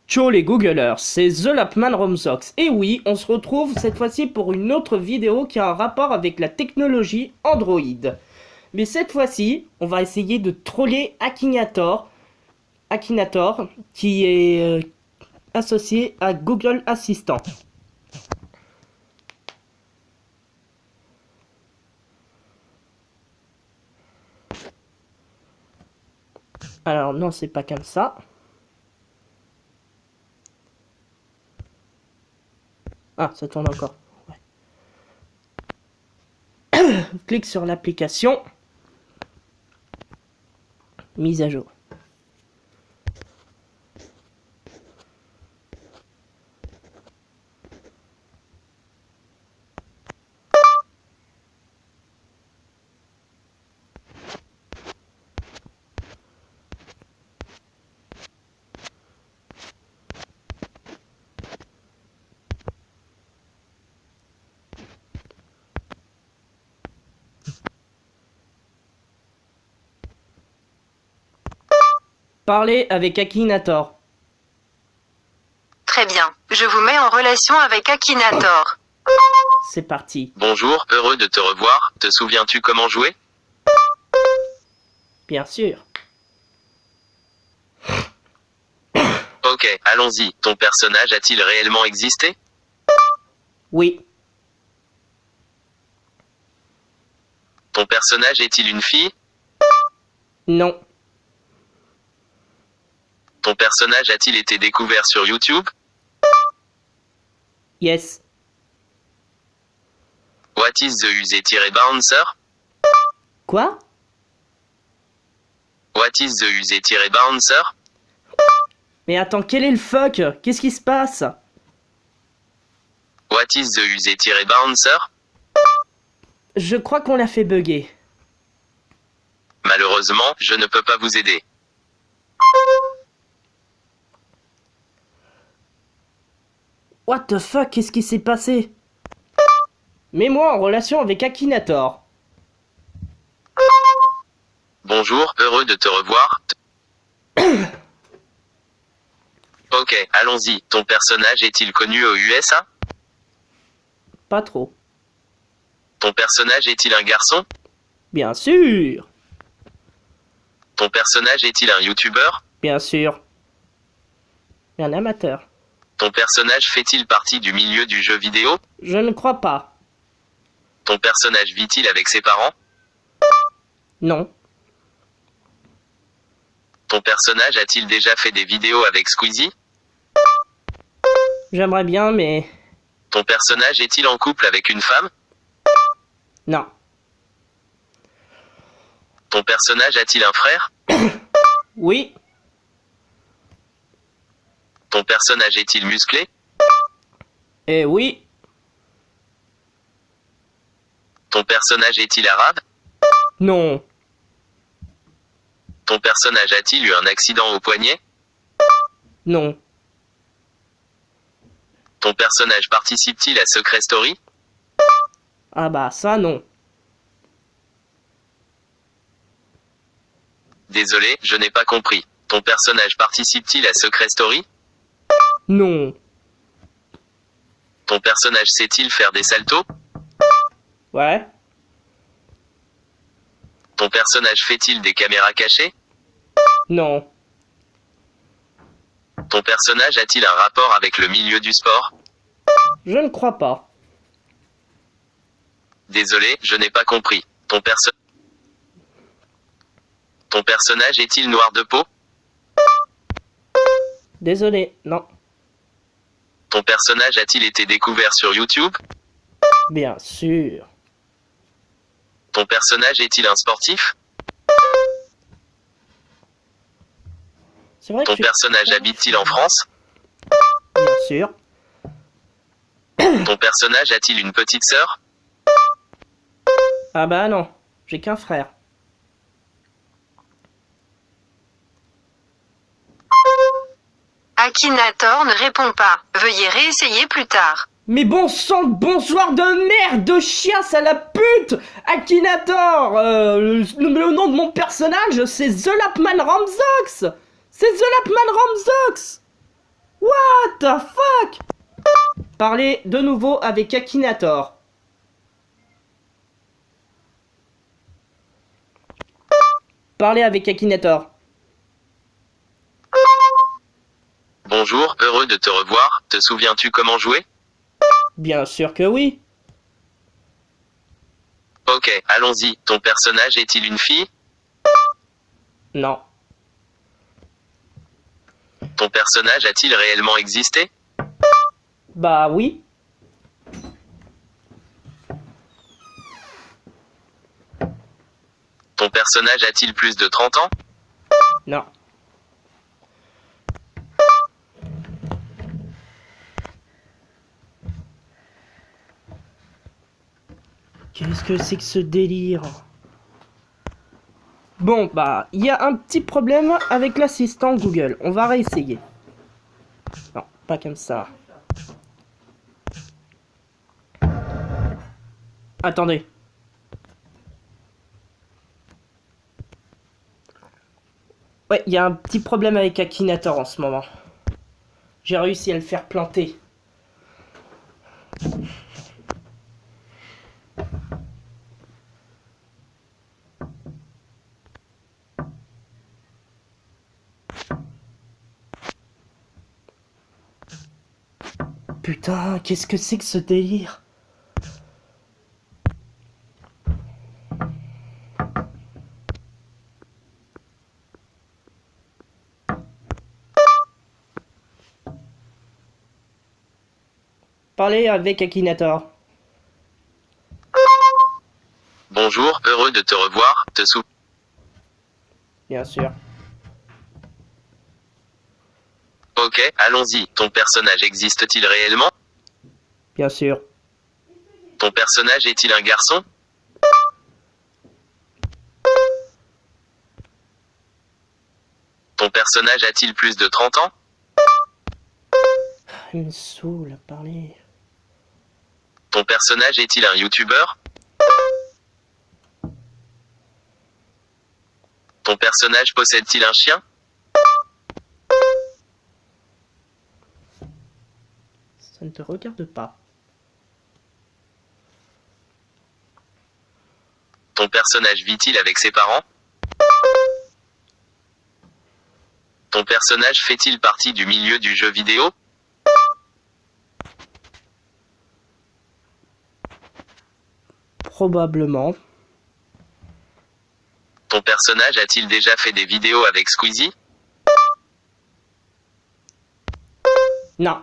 Ciao les Googlers, c'est The Lapman Romzox. Et oui, on se retrouve cette fois-ci pour une autre vidéo qui a un rapport avec la technologie Android. Mais cette fois-ci, on va essayer de troller Akinator qui est associé à Google Assistant. Alors non, c'est pas comme ça. Ah, ça tourne encore. Ouais. Clique sur l'application. Mise à jour. Parlez avec Akinator. Très bien, je vous mets en relation avec Akinator. C'est parti. Bonjour, heureux de te revoir. Te souviens-tu comment jouer? Bien sûr. Ok, allons-y. Ton personnage a-t-il réellement existé? Oui. Ton personnage est-il une fille? Non. Ton personnage a-t-il été découvert sur YouTube? Yes. What is the use-bouncer? Quoi? What is the use-bouncer? Mais attends, quel est le fuck? Qu'est-ce qui se passe? What is the use-bouncer? Je crois qu'on l'a fait bugger. Malheureusement, je ne peux pas vous aider. What the fuck? Qu'est-ce qui s'est passé? Mets-moi en relation avec Akinator. Bonjour, heureux de te revoir. Ok, allons-y. Ton personnage est-il connu aux USA? Pas trop. Ton personnage est-il un garçon? Bien sûr. Ton personnage est-il un YouTuber? Bien sûr. Et un amateur. Ton personnage fait-il partie du milieu du jeu vidéo? Je ne crois pas. Ton personnage vit-il avec ses parents? Non. Ton personnage a-t-il déjà fait des vidéos avec Squeezie? J'aimerais bien, mais... Ton personnage est-il en couple avec une femme? Non. Ton personnage a-t-il un frère? Oui. Ton personnage est-il musclé? Eh oui. Ton personnage est-il arabe? Non. Ton personnage a-t-il eu un accident au poignet? Non. Ton personnage participe-t-il à Secret Story? Ah bah ça non. Désolé, je n'ai pas compris. Ton personnage participe-t-il à Secret Story? Non. Ton personnage sait-il faire des saltos? Ouais. Ton personnage fait-il des caméras cachées? Non. Ton personnage a-t-il un rapport avec le milieu du sport? Je ne crois pas. Désolé, je n'ai pas compris. Ton personnage est-il noir de peau? Désolé, non. Ton personnage a-t-il été découvert sur YouTube? Bien sûr. Ton personnage est-il un sportif? C'est vrai que Ton personnage habite-t-il en France? Bien sûr. Ton personnage a-t-il une petite sœur? Ah bah non. J'ai qu'un frère. Akinator ne répond pas. Veuillez réessayer plus tard. Mais bon sang de bonsoir de merde, de chiasse à la pute! Akinator! Le nom de mon personnage, c'est The Lapman Romzox! C'est The Lapman Romzox! What the fuck? Parlez de nouveau avec Akinator. Parlez avec Akinator. Bonjour, heureux de te revoir. Te souviens-tu comment jouer? Bien sûr que oui. Ok, allons-y. Ton personnage est-il une fille? Non. Ton personnage a-t-il réellement existé? Bah oui. Ton personnage a-t-il plus de 30 ans? Non. Qu'est-ce que c'est que ce délire? Bon, bah, il y a un petit problème avec l'assistant Google. On va réessayer. Non, pas comme ça. Attendez. Ouais, il y a un petit problème avec Akinator en ce moment. J'ai réussi à le faire planter. Putain, qu'est-ce que c'est que ce délire? Parlez avec Akinator. Bonjour, heureux de te revoir. Te souviens? Bien sûr. Ok, allons-y. Ton personnage existe-t-il réellement? Bien sûr. Ton personnage est-il un garçon? Ton personnage a-t-il plus de 30 ans? Il me saoule à parler. Ton personnage est-il un youtubeur? Ton personnage possède-t-il un chien? Ça ne te regarde pas. Ton personnage vit-il avec ses parents? Ton personnage fait-il partie du milieu du jeu vidéo? Probablement. Ton personnage a-t-il déjà fait des vidéos avec Squeezie? Non.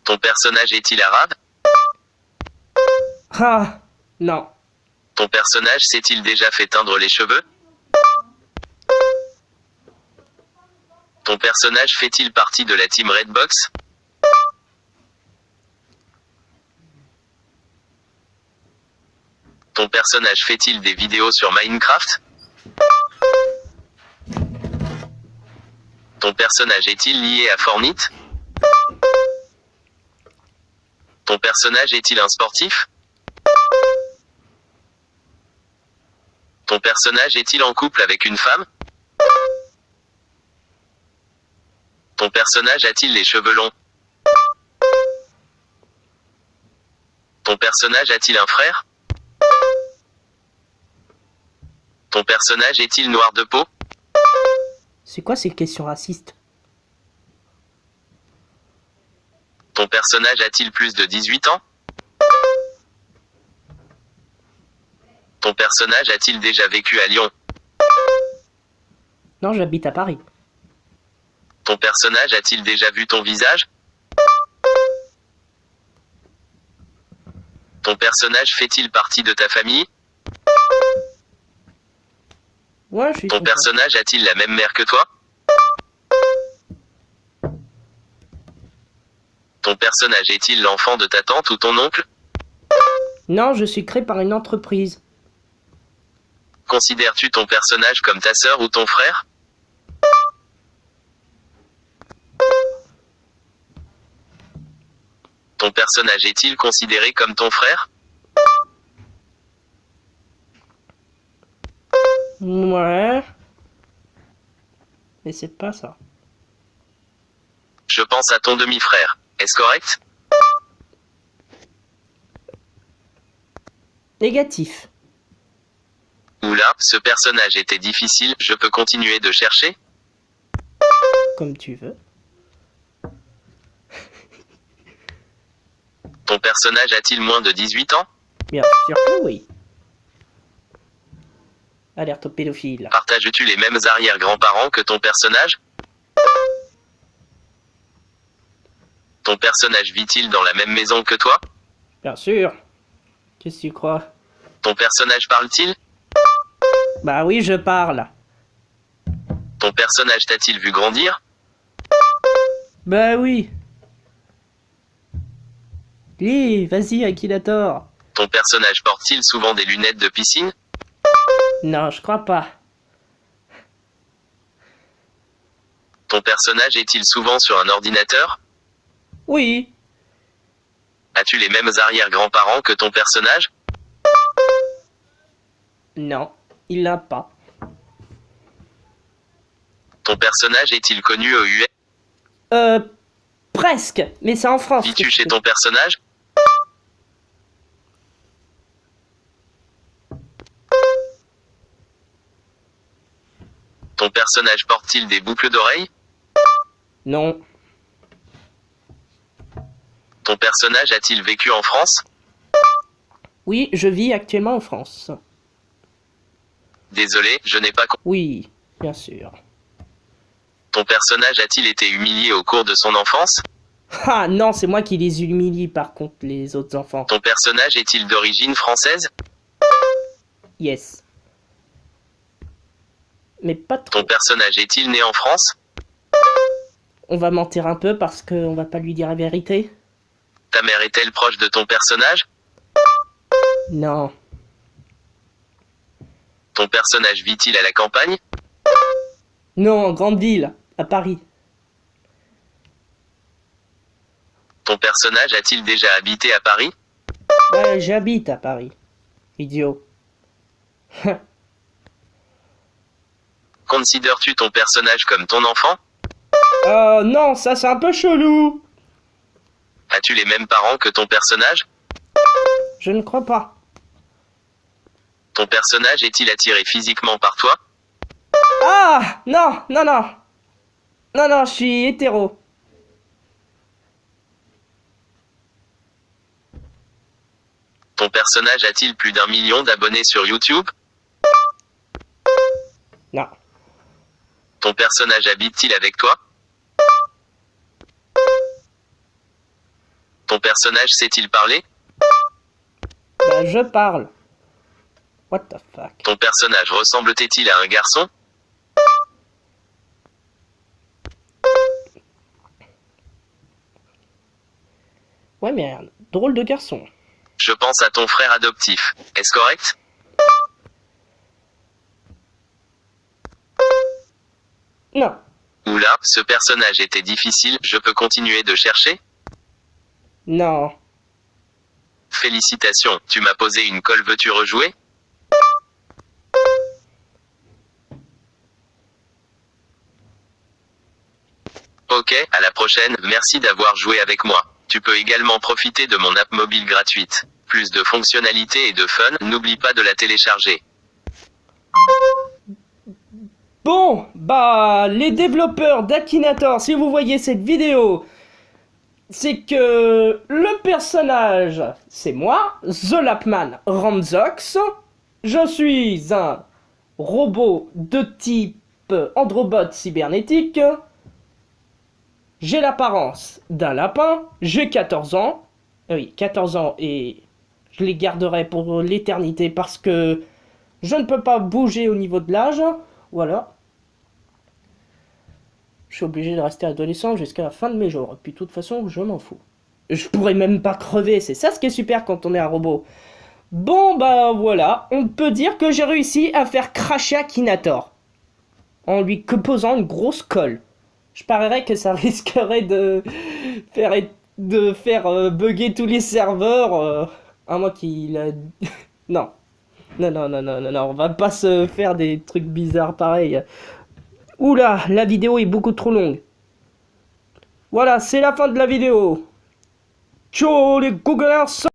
Ton personnage est-il arabe? Ah, non. Ton personnage s'est-il déjà fait teindre les cheveux? Ton personnage fait-il partie de la team Redbox? Ton personnage fait-il des vidéos sur Minecraft? Ton personnage est-il lié à Fortnite? Ton personnage est-il un sportif? Ton personnage est-il en couple avec une femme? Ton personnage a-t-il les cheveux longs? Ton personnage a-t-il un frère? Ton personnage est-il noir de peau? C'est quoi ces questions racistes? Ton personnage a-t-il plus de 18 ans? Ton personnage a-t-il déjà vécu à Lyon? Non, j'habite à Paris. Ton personnage a-t-il déjà vu ton visage? Ton personnage fait-il partie de ta famille? Ouais, je suis Ton sympa. personnage a-t-il la même mère que toi? Ton personnage est-il l'enfant de ta tante ou ton oncle? Non, je suis créé par une entreprise. Considères-tu ton personnage comme ta sœur ou ton frère? Ton personnage est-il considéré comme ton frère? Ouais. Mais c'est pas ça. Je pense à ton demi-frère. Est-ce correct? Négatif. Oula, ce personnage était difficile, je peux continuer de chercher? Comme tu veux. Ton personnage a-t-il moins de 18 ans? Bien sûr que oui. Alerte au pédophile. Partages-tu les mêmes arrière-grands-parents que ton personnage? Ton personnage vit-il dans la même maison que toi? Bien sûr. Qu'est-ce que tu crois? Ton personnage parle-t-il? Bah oui, je parle. Ton personnage t'a-t-il vu grandir? Bah oui. Lis, vas-y, Akinator. Ton personnage porte-t-il souvent des lunettes de piscine? Non, je crois pas. Ton personnage est-il souvent sur un ordinateur? Oui. As-tu les mêmes arrière-grands-parents que ton personnage? Non, il l'a pas. Ton personnage est-il connu aux US? Presque, mais c'est en France. Vis-tu chez ton personnage? Ton personnage porte-t-il des boucles d'oreilles? Non. Ton personnage a-t-il vécu en France? Oui, je vis actuellement en France. Désolé, je n'ai pas compris. Oui, bien sûr. Ton personnage a-t-il été humilié au cours de son enfance? Ah non, c'est moi qui les humilie par contre, les autres enfants. Ton personnage est-il d'origine française? Yes. Mais pas trop. Ton personnage est-il né en France? On va mentir un peu parce qu'on va pas lui dire la vérité. Ta mère est-elle proche de ton personnage? Non. Ton personnage vit-il à la campagne? Non, en grande ville, à Paris. Ton personnage a-t-il déjà habité à Paris? Bah, j'habite à Paris. Idiot. Considères-tu ton personnage comme ton enfant? Non, ça c'est un peu chelou. As-tu les mêmes parents que ton personnage? Je ne crois pas. Ton personnage est-il attiré physiquement par toi? Ah non, non, non. Non, non, je suis hétéro. Ton personnage a-t-il plus d'1 million d'abonnés sur YouTube? Non. Ton personnage habite-t-il avec toi? Ton personnage sait-il parler? Bah, je parle. What the fuck? Ton personnage ressemble-t-il à un garçon? Ouais, merde. Drôle de garçon. Je pense à ton frère adoptif. Est-ce correct? Non. Oula, ce personnage était difficile, je peux continuer de chercher? Non. Félicitations, tu m'as posé une colle, veux-tu rejouer? Ok, à la prochaine, merci d'avoir joué avec moi. Tu peux également profiter de mon app mobile gratuite. Plus de fonctionnalités et de fun, n'oublie pas de la télécharger. Bon, bah, les développeurs d'Akinator, si vous voyez cette vidéo, c'est que le personnage, c'est moi, The Lapman Ramzox. Je suis un robot de type Androbot cybernétique. J'ai l'apparence d'un lapin, j'ai 14 ans. Oui, 14 ans et je les garderai pour l'éternité parce que je ne peux pas bouger au niveau de l'âge. Voilà. Je suis obligé de rester adolescent jusqu'à la fin de mes jours. Et puis de toute façon, je m'en fous. Je pourrais même pas crever, c'est ça ce qui est super quand on est un robot. Bon bah voilà, on peut dire que j'ai réussi à faire cracher Akinator. En lui posant une grosse colle. Je parierais que ça risquerait de faire bugger tous les serveurs. À moins qu'il a... Non. Non, non, non, non, non, non, on va pas se faire des trucs bizarres pareils. Oula, la vidéo est beaucoup trop longue. Voilà, c'est la fin de la vidéo. Ciao les Googlers!